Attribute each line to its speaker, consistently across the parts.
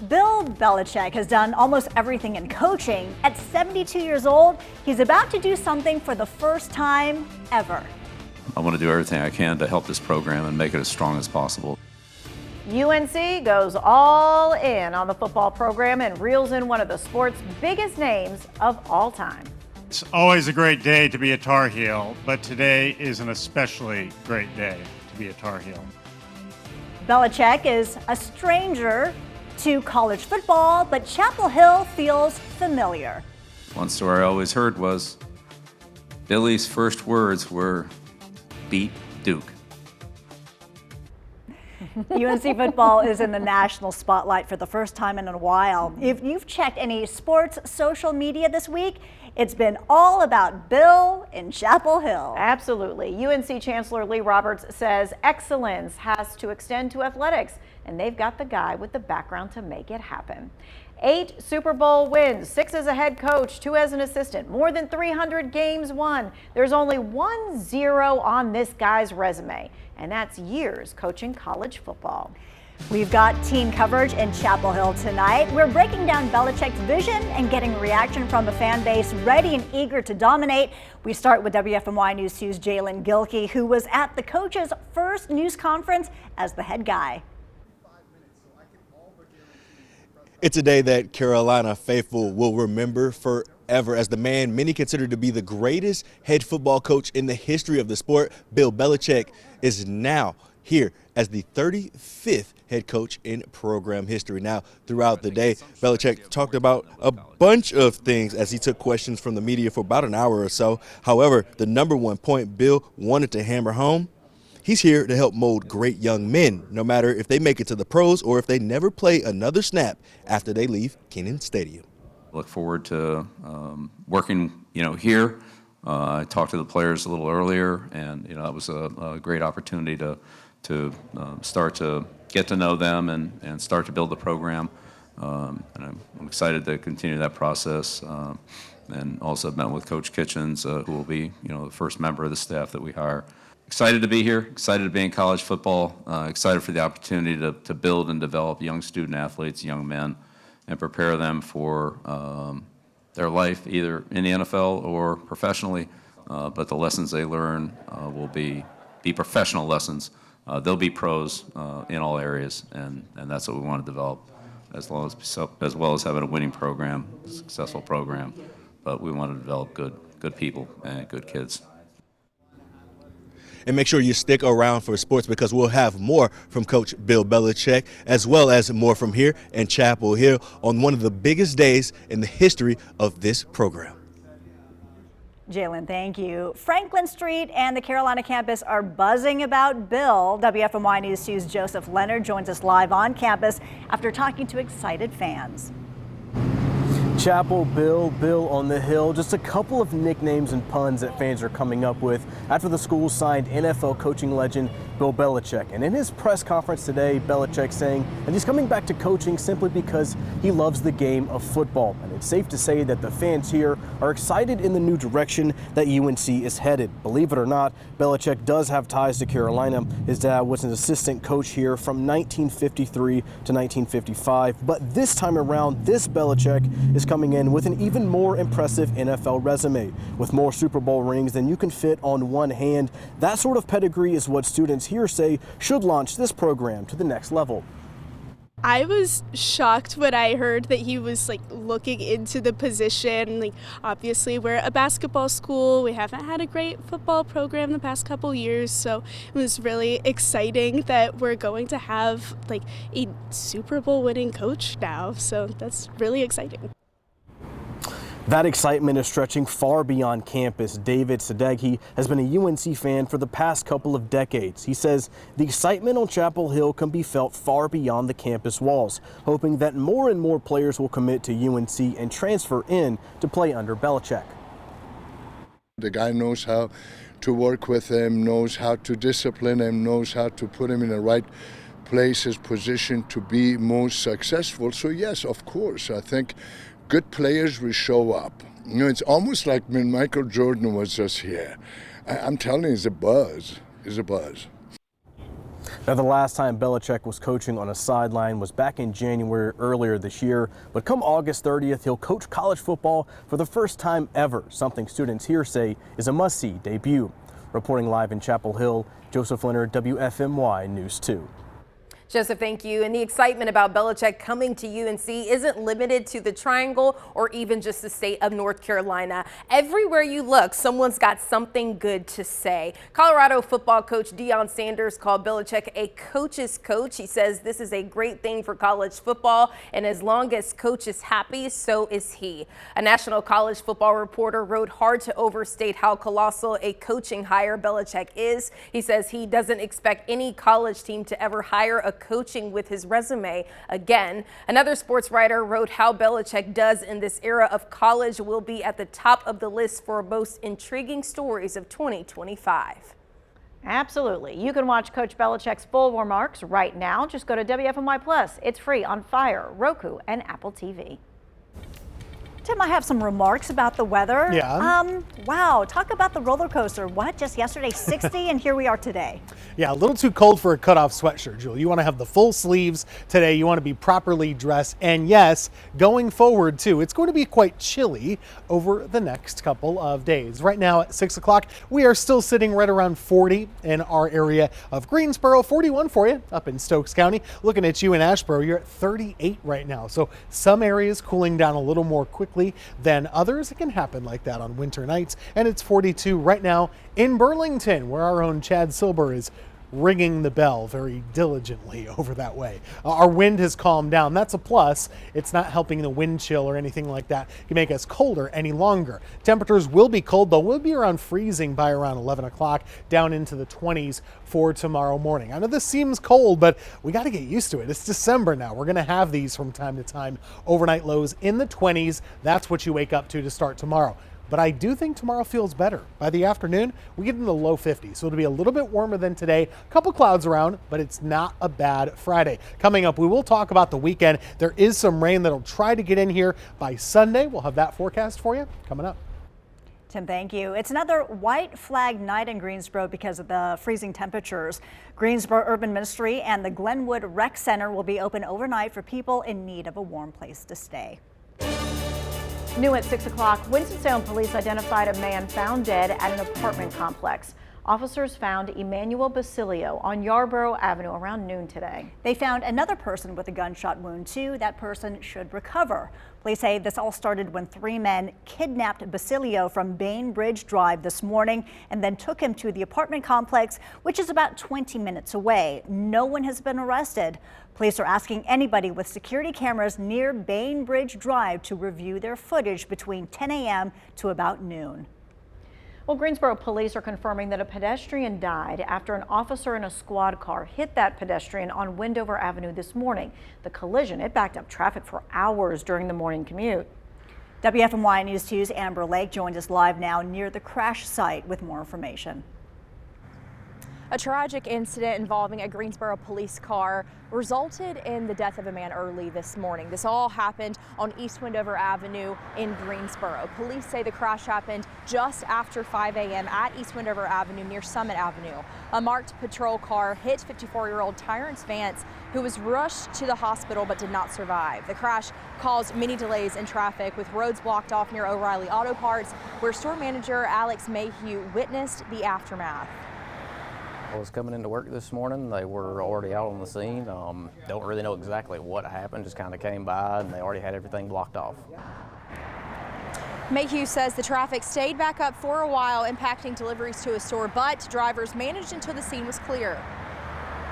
Speaker 1: Bill Belichick has done almost everything in coaching. At 72 years old, he's about to do something for the first time ever.
Speaker 2: I want to do everything I can to help this program and make it as strong as possible.
Speaker 3: UNC goes all in on the football program and reels in one of the sport's biggest names of all time.
Speaker 4: It's always a great day to be a Tar Heel, but today is an especially great day to be a Tar Heel.
Speaker 1: Belichick is a stranger to college football, but Chapel Hill feels familiar.
Speaker 2: One story I always heard was Billy's first words were, "Beat Duke."
Speaker 1: UNC football is in the national spotlight for the first time in a while. If you've checked any sports social media this week, it's been all about Bill in Chapel Hill.
Speaker 3: Absolutely. UNC Chancellor Lee Roberts says excellence has to extend to athletics, and they've got the guy with the background to make it happen. 8 Super Bowl wins, 6 as a head coach, 2 as an assistant, more than 300 games won. There's only 1 0 on this guy's resume, and that's years coaching college football.
Speaker 1: We've got team coverage in Chapel Hill tonight. We're breaking down Belichick's vision and getting reaction from the fan base ready and eager to dominate. We start with WFMY News 2's Jalen Gilkey, who was at the coach's first news conference as the head guy.
Speaker 5: It's a day that Carolina faithful will remember forever as the man many consider to be the greatest head football coach in the history of the sport. Bill Belichick is now here as the 35th head coach in program history. Now, throughout the day, Belichick talked about a bunch of things as he took questions from the media for about an hour or so. However, the number one point Bill wanted to hammer home: he's here to help mold great young men, no matter if they make it to the pros or if they never play another snap after they leave Kenan Stadium.
Speaker 2: Look forward to working, here. I talked to the players a little earlier, and that was a great opportunity to start to get to know them and start to build the program. And I'm excited to continue that process. And also met with Coach Kitchens, who will be, the first member of the staff that we hire. Excited to be here, excited to be in college football, excited for the opportunity to build and develop young student athletes, young men, and prepare them for their life, either in the NFL or professionally. But the lessons they learn will be professional lessons. They'll be pros in all areas, and that's what we want to develop, as well as having a winning program, a successful program. But we want to develop good people and good kids.
Speaker 5: And make sure you stick around for sports, because we'll have more from Coach Bill Belichick, as well as more from here in Chapel Hill on one of the biggest days in the history of this program.
Speaker 1: Jalen, thank you. Franklin Street and the Carolina campus are buzzing about Bill. WFMY News 2's Joseph Leonard joins us live on campus after talking to excited fans.
Speaker 6: Chapel, Bill on the Hill, just a couple of nicknames and puns that fans are coming up with after the school signed NFL coaching legend Bill Belichick. And in his press conference today, Belichick saying that he's coming back to coaching simply because he loves the game of football. And it's safe to say that the fans here are excited in the new direction that UNC is headed. Believe it or not, Belichick does have ties to Carolina. His dad was an assistant coach here from 1953 to 1955. But this time around, this Belichick is coming in with an even more impressive NFL resume. With more Super Bowl rings than you can fit on one hand, that sort of pedigree is what students here say should launch this program to the next level.
Speaker 7: I was shocked when I heard that he was looking into the position. Obviously we're a basketball school. We haven't had a great football program the past couple years, so it was really exciting that we're going to have a Super Bowl winning coach now. So that's really exciting.
Speaker 6: That excitement is stretching far beyond campus. David Sadeghi has been a UNC fan for the past couple of decades. He says the excitement on Chapel Hill can be felt far beyond the campus walls, hoping that more and more players will commit to UNC and transfer in to play under Belichick.
Speaker 8: The guy knows how to work with him, knows how to discipline him, knows how to put him in the right place, his position to be most successful. So yes, of course, I think good players will show up. It's almost like when Michael Jordan was just here. I'm telling you, it's a buzz. It's a buzz.
Speaker 6: Now, the last time Belichick was coaching on a sideline was back in January earlier this year, but come August 30th, he'll coach college football for the first time ever, something students here say is a must-see debut. Reporting live in Chapel Hill, Joseph Leonard, WFMY News 2.
Speaker 9: Joseph, thank you. And the excitement about Belichick coming to UNC isn't limited to the Triangle or even just the state of North Carolina. Everywhere you look, someone's got something good to say. Colorado football coach Deion Sanders called Belichick a coach's coach. He says this is a great thing for college football, and as long as coach is happy, so is he. A national college football reporter wrote hard to overstate how colossal a coaching hire Belichick is. He says he doesn't expect any college team to ever hire a coaching with his resume again. Another sports writer wrote how Belichick does in this era of college will be at the top of the list for most intriguing stories of 2025.
Speaker 3: Absolutely. You can watch Coach Belichick's full remarks right now. Just go to WFMY Plus. It's free on Fire, Roku, and Apple TV.
Speaker 1: Tim, I have some remarks about the weather.
Speaker 10: Yeah.
Speaker 1: Wow, talk about the roller coaster. What? Just yesterday 60 and here we are today.
Speaker 10: Yeah, a little too cold for a cutoff sweatshirt, Jewel. You want to have the full sleeves today. You want to be properly dressed. And yes, going forward too, it's going to be quite chilly over the next couple of days. Right now at 6 o'clock, we are still sitting right around 40 in our area of Greensboro, 41 for you up in Stokes County. Looking at you in Asheboro, you're at 38 right now. So some areas cooling down a little more quickly than others. It can happen like that on winter nights. And it's 42 right now in Burlington, where our own Chad Silber is ringing the bell very diligently over that way. Our wind has calmed down. That's a plus. It's not helping the wind chill or anything like that to make us colder any longer. Temperatures will be cold, though. We'll be around freezing by around 11 o'clock, down into the 20s for tomorrow morning. I know this seems cold, but we got to get used to it. It's December now. We're going to have these from time to time. Overnight lows in the 20s. That's what you wake up to start tomorrow. But I do think tomorrow feels better. By the afternoon, we get into the low 50s, so it'll be a little bit warmer than today. A couple clouds around, but it's not a bad Friday. Coming up, we will talk about the weekend. There is some rain that'll try to get in here by Sunday. We'll have that forecast for you coming up.
Speaker 1: Tim, thank you. It's another white flag night in Greensboro because of the freezing temperatures. Greensboro Urban Ministry and the Glenwood Rec Center will be open overnight for people in need of a warm place to stay.
Speaker 3: New at 6 o'clock, Winston-Salem police identified a man found dead at an apartment complex. Officers found Emmanuel Basilio on Yarborough Avenue around noon today.
Speaker 1: They found another person with a gunshot wound too. That person should recover. Police say this all started when 3 men kidnapped Basilio from Bainbridge Drive this morning and then took him to the apartment complex, which is about 20 minutes away. No one has been arrested. Police are asking anybody with security cameras near Bainbridge Drive to review their footage between 10 a.m. to about noon.
Speaker 3: Well, Greensboro police are confirming that a pedestrian died after an officer in a squad car hit that pedestrian on Wendover Avenue this morning. The collision, it backed up traffic for hours during the morning commute.
Speaker 1: WFMY News 2's Amber Lake joins us live now near the crash site with more information.
Speaker 11: A tragic incident involving a Greensboro police car resulted in the death of a man early this morning. This all happened on East Wendover Avenue in Greensboro. Police say the crash happened just after 5 a.m. at East Wendover Avenue near Summit Avenue. A marked patrol car hit 54-year-old Tyrance Vance, who was rushed to the hospital but did not survive. The crash caused many delays in traffic, with roads blocked off near O'Reilly Auto Parts, where store manager Alex Mayhew witnessed the aftermath.
Speaker 12: I was coming into work this morning. They were already out on the scene. Don't really know exactly what happened, just kind of came by and they already had everything blocked off.
Speaker 11: Mayhew says the traffic stayed back up for a while, impacting deliveries to a store, but drivers managed until the scene was clear.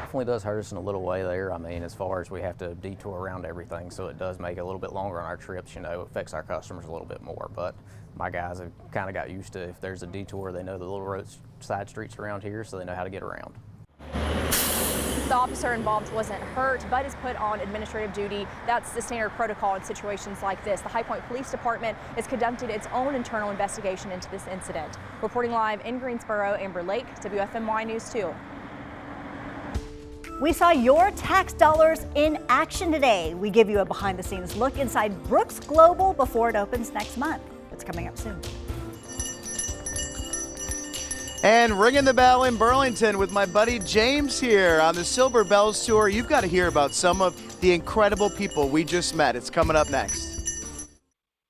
Speaker 12: Definitely does hurt us in a little way there. I mean, as far as we have to detour around everything, so it does make it a little bit longer on our trips, you know, affects our customers a little bit more. But my guys have kind of got used to, if there's a detour, they know the little roads, side streets around here, so they know how to get around.
Speaker 11: The officer involved wasn't hurt, but is put on administrative duty. That's the standard protocol in situations like this. The High Point Police Department has conducted its own internal investigation into this incident. Reporting live in Greensboro, Amber Lake, WFMY News 2.
Speaker 1: We saw your tax dollars in action today. We give you a behind-the-scenes look inside Brooks Global before it opens next month. It's coming up soon.
Speaker 13: And ringing the bell in Burlington with my buddy James here on the Silver Bells Tour. You've got to hear about some of the incredible people we just met. It's coming up next.